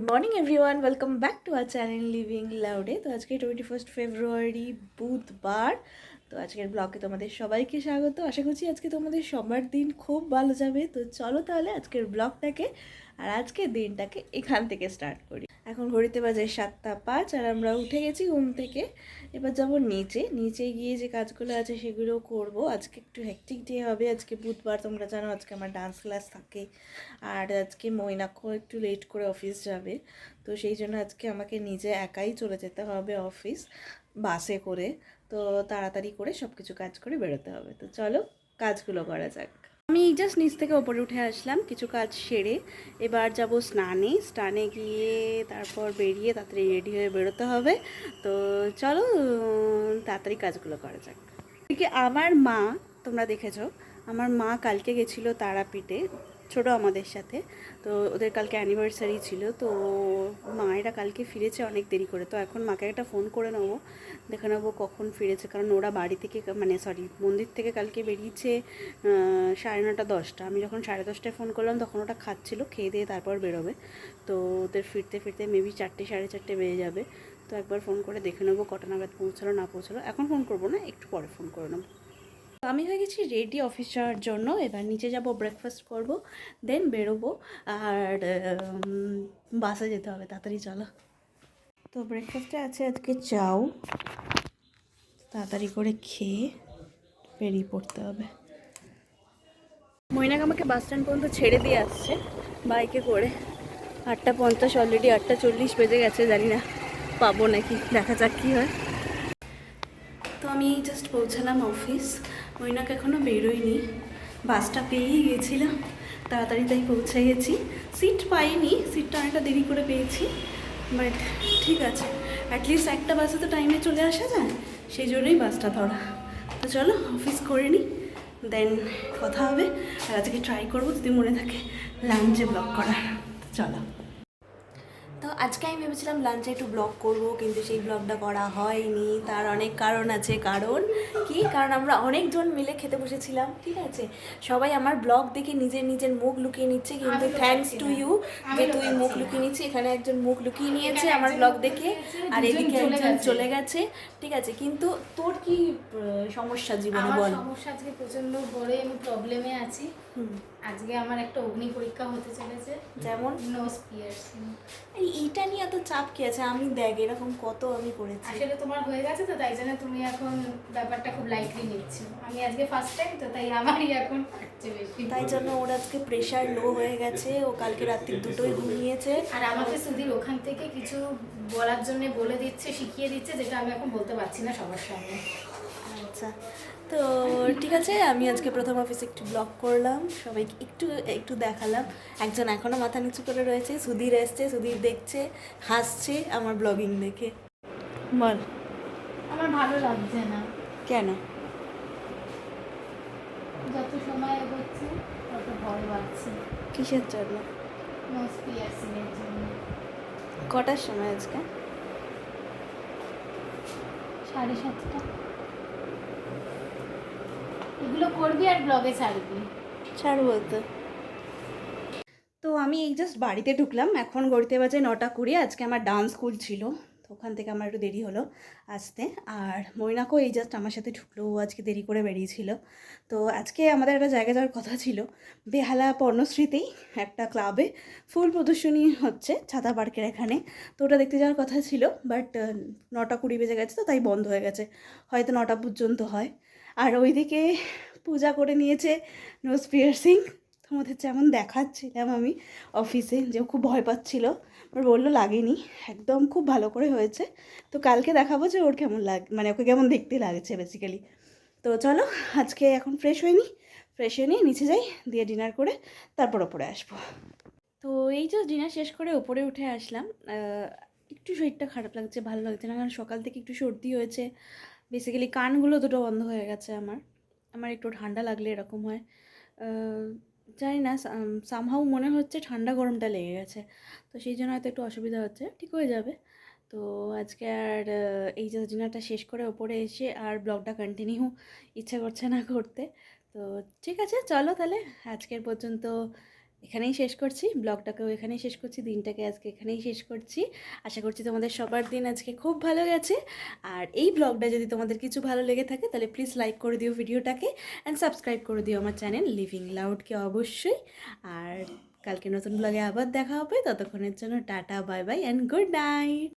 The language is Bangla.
Morning everyone, welcome back to our channel living লাউডে। তো আজকে 21 ফেব্রুয়ারি বুধবার। তো আজকের ব্লগে তোমাদের সবাইকে স্বাগত। আশা করছি আজকে তোমাদের সবার দিন খুব ভালো যাবে। তো চলো তাহলে আজকের ব্লগটাকে আর আজকের দিনটাকে এখান থেকে স্টার্ট করি। এখন ঘড়িতে বাজে 7:05 আর আমরা উঠে গেছি ঘুম থেকে। এবার যাবো নিচে নিচে গিয়ে যে কাজগুলো আছে সেগুলো করব। আজকে একটু হেক্টিক ডে হবে, আজকে বুধবার, তোমরা জানো আজকে আমার ডান্স ক্লাস থাকে। আর আজকে মৈনাকও একটু লেট করে অফিস যাবে, তো সেই জন্য আজকে আমাকে নিজে একাই চলে যেতে হবে অফিস বাসে করে। তো তাড়াতাড়ি করে সব কিছু কাজ করে বেরোতে হবে। তো চলো কাজগুলো করা যাক। আমি জাস্ট নিচ থেকে ওপরে উঠে আসলাম কিছু কাজ সেরে। এবার যাব স্নানে গিয়ে তারপর বেরিয়ে তাড়াতাড়ি রেডি হয়ে বেরোতে হবে। তো চলো তাড়াতাড়ি কাজগুলো করা যাক। এদিকে আমার মা, তোমরা দেখেছো আমার মা কালকে গেছিলো তারাপীঠে ছোটো আমাদের সাথে। তো ওদের কালকে অ্যানিভার্সারি ছিল। তো মায়েরা কালকে ফিরেছে অনেক দেরি করে। তো এখন মাকে একটা ফোন করে নেবো, দেখে নেবো কখন ফিরেছে, কারণ ওরা বাড়ি থেকে মন্দির থেকে কালকে বেরিয়েছে 9:30 10টা। আমি যখন 10:30টায় ফোন করলাম তখন ওটা খাচ্ছিলো, খেয়ে দিয়ে তারপর বেরোবে। তো ওদের ফিরতে ফিরতে মেবি 4টে 4:30 বেজে যাবে। তো একবার ফোন করে দেখে নেবো কটা নাগাদ পৌঁছালো না পৌঁছালো। এখন ফোন করবো না, একটু পরে ফোন করে নেবো। আমি হয়ে গেছি রেডি অফিস যাওয়ার জন্য। এবার নিচে যাব, ব্রেকফাস্ট করব, দেন বেরোবো। আর বাসে যেতে হবে, তাড়াতাড়ি চলো। তো ব্রেকফাস্টে আছে আজকে চাউ, তাড়াতাড়ি করে খেয়ে বেরিয়ে পড়তে হবে। মৈনাক আমাকে বাস স্ট্যান্ড পর্যন্ত ছেড়ে দিয়ে আসছে বাইকে করে। 8:50, অলরেডি 8:40 বেজে গেছে, জানি না পাবো নাকি, দেখা যাক কী হয়। তো আমি জাস্ট পৌঁছালাম অফিস, মৈনাক এখনও বেরোয়নি। বাসটা পেয়েই গেছিলাম তাড়াতাড়ি, তাই পৌঁছে গেছি। সিট পাইনি, সিটটা অনেকটা দেরি করে পেয়েছি, বাট ঠিক আছে, অ্যাটলিস্ট একটা বাসে তো টাইমে চলে আসা যায়, সেই জন্যই বাসটা ধরা। তো চলো অফিস করে নিই, দেন কথা হবে। আর আজকে ট্রাই করবো যদি মনে থাকে লাঞ্চে ব্লগ করার। চলো। তো আজকে আমি ভেবেছিলাম লাঞ্চে একটু ব্লগ করব, কিন্তু সেই ব্লগটা করা হয়নি। তার অনেক কারণ আছে। কারণ আমরা অনেকজন মিলে খেতে বসেছিলাম, ঠিক আছে। সবাই আমার ব্লগ দেখে নিজের নিজের মুখ লুকিয়ে নিচ্ছে, কিন্তু থ্যাঙ্কস টু ইউ যে তুই মুখ লুকিয়ে নিচ্ছি। এখানে একজন মুখ লুকিয়ে নিয়েছে আমার ব্লগ দেখে, আর এদিকে একজন চলে গেছে, ঠিক আছে। কিন্তু তোর কি সমস্যা জীবনে বল? সমস্যা আজকে প্রচন্ড বড়, আমি প্রবলেমে আছি। আজকে আমার একটা অগ্নি পরীক্ষা হতে চলেছে, যেমন নোজ পিয়ার্সিং। এইটা নিয়ে এত চাপ কি আছে? আমি দেখ এরকম কত আমি করেছি। আসলে তোমার হয়ে গেছে তো, তাই জন্য তুমি এখন ব্যাপারটা খুব লাইটলি নিচ্ছ। আমি আজকে ফার্স্ট টাইম তো, তাই আমারই এখন হচ্ছে বেশি। তাই জন্য ওর আজকে প্রেশার লো হয়ে গেছে, ও কালকে রাত্রি 2টোয় ঘুমিয়েছে। আর আমাকে সুধীর ওখান থেকে কিছু বলার জন্য বলে দিচ্ছে, শিখিয়ে দিচ্ছে, যেটা আমি এখন বলতে পারছি না সবার সামনে। আচ্ছা, তো ঠিক আছে। আমি আজকে প্রথম অফিসে একটু ব্লগ করলাম, সবাইকে একটু একটু দেখালাম। একজন এখনও মাথা নিচু করে রয়েছে, সুধীর এসছে, সুধীর দেখছে, হাসছে আমার ব্লগিং দেখে। বল। আমার ভালো লাগছে না। কেন? যত সময় এগোচ্ছে তত ভয় বাড়ছে। কিসের জন্য? নোজ পিয়ার্সিংয়ের জন্য। কটার সময় আজকে? 7:30। এগুলো করবি আর ব্লগে ছাড়বি। ছাড়বো তো। তো আমি এই জাস্ট বাড়িতে ঢুকলাম, এখন ঘড়িতে বাজে 9:20। আজকে আমার ডান্স স্কুল ছিল, তো ওখান থেকে আমার একটু দেরি হলো আসতে। আর মৈনাকও এই জাস্ট আমার সাথে ঢুকলো, ও আজকে দেরি করে বেরিয়েছিল। তো আজকে আমাদের একটা জায়গায় যাওয়ার কথা ছিল, বেহালা পর্ণশ্রীতেই একটা ক্লাবে ফুল প্রদর্শনী হচ্ছে ছাতা পার্কের এখানে। তো ওটা দেখতে যাওয়ার কথা ছিল, বাট 9:20 বেজে গেছে, তো তাই বন্ধ হয়ে গেছে। হয়তো 9টা পর্যন্ত হয়। আর ওইদিকে পূজা করে নিয়েছে নোজ পিয়ার্সিং। তোমাদের যেমন দেখাচ্ছিলাম আমি অফিসে, যে খুব ভয় পাচ্ছিল, ওর বললো লাগেনি, একদম খুব ভালো করে হয়েছে। তো কালকে দেখাবো যে ওর কেমন মানে ওকে কেমন দেখতে লাগছে বেসিক্যালি। তো চলো আজকে এখন ফ্রেশ হয়ে নিয়ে নিচে যাই, দিয়ে ডিনার করে তারপর ওপরে আসবো। তো এই যে ডিনার শেষ করে ওপরে উঠে আসলাম। একটু শরীরটা খারাপ লাগছে, ভালো লাগছে না, কারণ সকাল থেকে একটু সর্দি হয়েছে। বেসিক্যালি কানগুলো দুটো বন্ধ হয়ে গেছে আমার। একটু ঠান্ডা লাগলে এরকম হয়, জানি না, সামহাউ মনে হচ্ছে ঠান্ডা গরমটা লেগে গেছে। তো সেই জন্য হয়তো একটু অসুবিধা হচ্ছে, ঠিক হয়ে যাবে। তো আজকে আর এই যে ডিনারটা শেষ করে ওপরে এসে আর ব্লগটা কন্টিনিউ ইচ্ছা করছে না করতে। তো ঠিক আছে, চলো তাহলে আজকের পর্যন্ত এখানেই শেষ করছি, ব্লগটাকেও এখানেই শেষ করছি, দিনটাকে আজকে এখানেই শেষ করছি। আশা করছি তোমাদের সবার দিন আজকে খুব ভালো গেছে। আর এই ব্লগটা যদি তোমাদের কিছু ভালো লেগে থাকে তাহলে প্লিজ লাইক করে দিও ভিডিওটাকে, অ্যান্ড সাবস্ক্রাইব করে দিও আমার চ্যানেল লিভিং লাউডকে অবশ্যই। আর কালকে নতুন ব্লগে আবার দেখা হবে, ততক্ষণের জন্য tata, bye bye and good night.